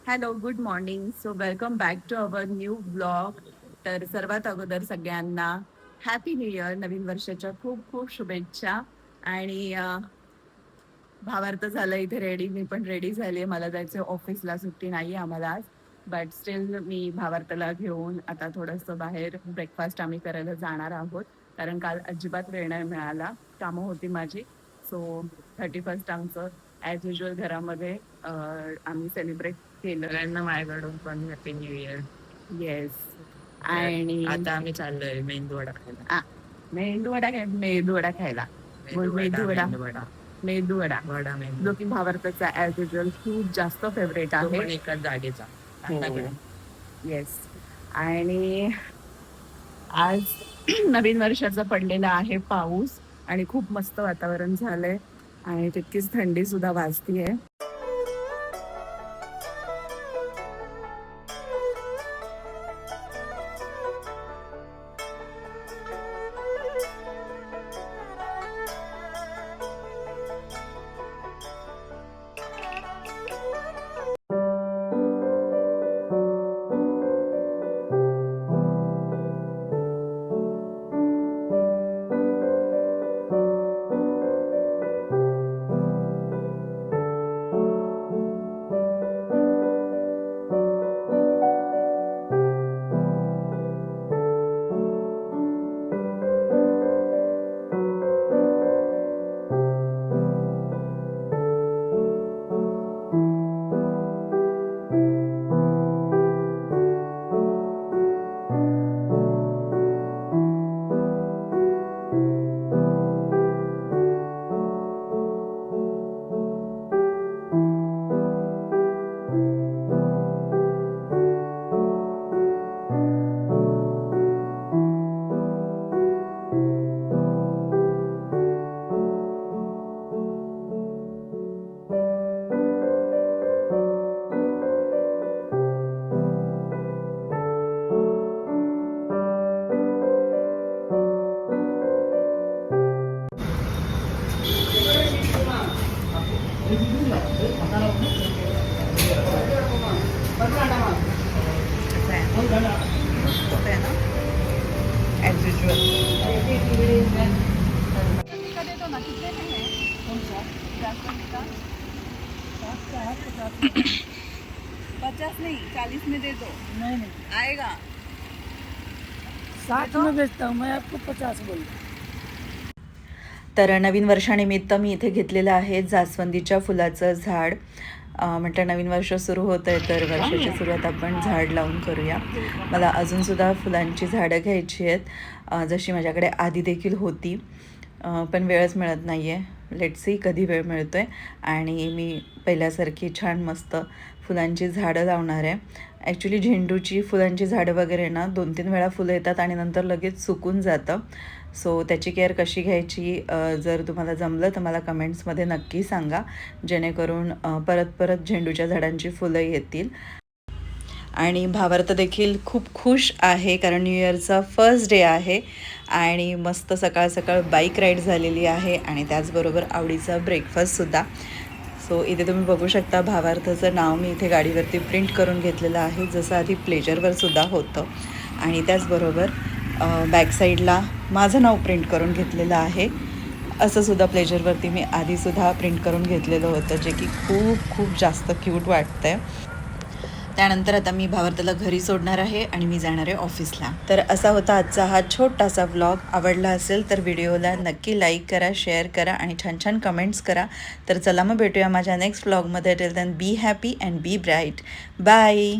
Hello, good morning. So welcome back to our new blog. तर सर्वात अगोदर सगळ्यांना हॅपी न्यू इयर, नवीन वर्षाच्या खूप खूप शुभेच्छा. आणि भावार्थ झालं इथे रेडी, मी पण रेडी झाली. मला जायचं ऑफिसला, सुट्टी नाही आम्हाला आज. बट स्टील मी भावार्थला घेऊन आता थोडंसं बाहेर ब्रेकफास्ट आम्ही करायला जाणार आहोत. कारण काल अजिबात वेळ नाही मिळाला, कामं होती माझी. सो 31st आमचं ॲज युजल घरामध्ये आम्ही सेलिब्रेट केलं. सगळ्यांना माझ्याकडून पण हॅपी न्यू इयर. येस. तर आणि आता आम्ही चाललोय मेंदू वडा खायला. मेदू वडा खायला. मेदू वडा, मेंदू वडा मेदू वडा, वडा मेंदू. जो की भावार्थचा ॲज युजल खूप जास्त फेवरेट तो आहे. पण एकाच जागेचा. येस. आणि आज नवीन वर्षाचा पडलेला आहे पाऊस आणि खूप मस्त वातावरण झालंय आणि तितकीच थंडी सुद्धा वाजतीये. ॲज युजल 50 नहीं 40 में दे दो. नहीं नहीं आएगा. 60 में बेचता हूँ मैं, आपको 50 बोल. तर नवीन वर्षानिमित्त मी इथे घेतलेलं आहे जास्वंदीच्या फुलाचं झाड. म्हटलं नवीन वर्ष सुरू होतं आहे तर वर्षाची सुरुवात आपण झाड लावून करूया. मला अजूनसुद्धा फुलांची झाडं घ्यायची आहेत, जशी माझ्याकडे आधी देखील होती, पण वेळच मिळत नाही आहे. लेट्स सी कधी वेळ मिळतो आहे आणि मी पहिल्यासारखी छान मस्त फुलांची झाडं लावणार आहे. ॲक्च्युली झेंडूची फुलांची झाडं वगैरे ना 2-3 वेळा फुलं येतात आणि नंतर लगेच सुकून जातं. सो त्याची केअर कशी घ्यायची, जर तुम्हाला जमलं तर मला कमेंट्समध्ये नक्की सांगा, जेणेकरून परत परत झेंडूच्या झाडांची फुलं येतील. आणि भावार्थ देखील खूप खुश आहे कारण न्यू इयरचा फर्स्ट डे आहे आणि मस्त सकाळ सकाळ बाईक राईड झालेली आहे आणि त्याचबरोबर आवडीचा ब्रेकफास्टसुद्धा. सो इथे तुम्ही बघू शकता भावार्थचं नाव मी इथे गाडीवरती प्रिंट करून घेतलेलं आहे, जसं आधी प्लेजरवरसुद्धा होतं. आणि त्याचबरोबर बॅकसाईडला माझं नाव प्रिंट करून घेतलेलं आहे. असंसुद्धा प्लेजरवरती मी आधीसुद्धा प्रिंट करून घेतलेलं होतं, जे की खूप खूप जास्त क्यूट वाटतं आहे. त्यानंतर आता मी भावार्थला घरी सोडणार आहे आणि मी जाणार आहे ऑफिसला. तर असा होता आजचा हा छोटासा व्लॉग. आवडला असेल तर व्हिडिओला नक्की लाईक करा, शेअर करा आणि छान छान कमेंट्स करा. तर चला मग भेटूया माझ्या नेक्स्ट व्लॉगमध्ये. Till then be happy and be bright. Bye.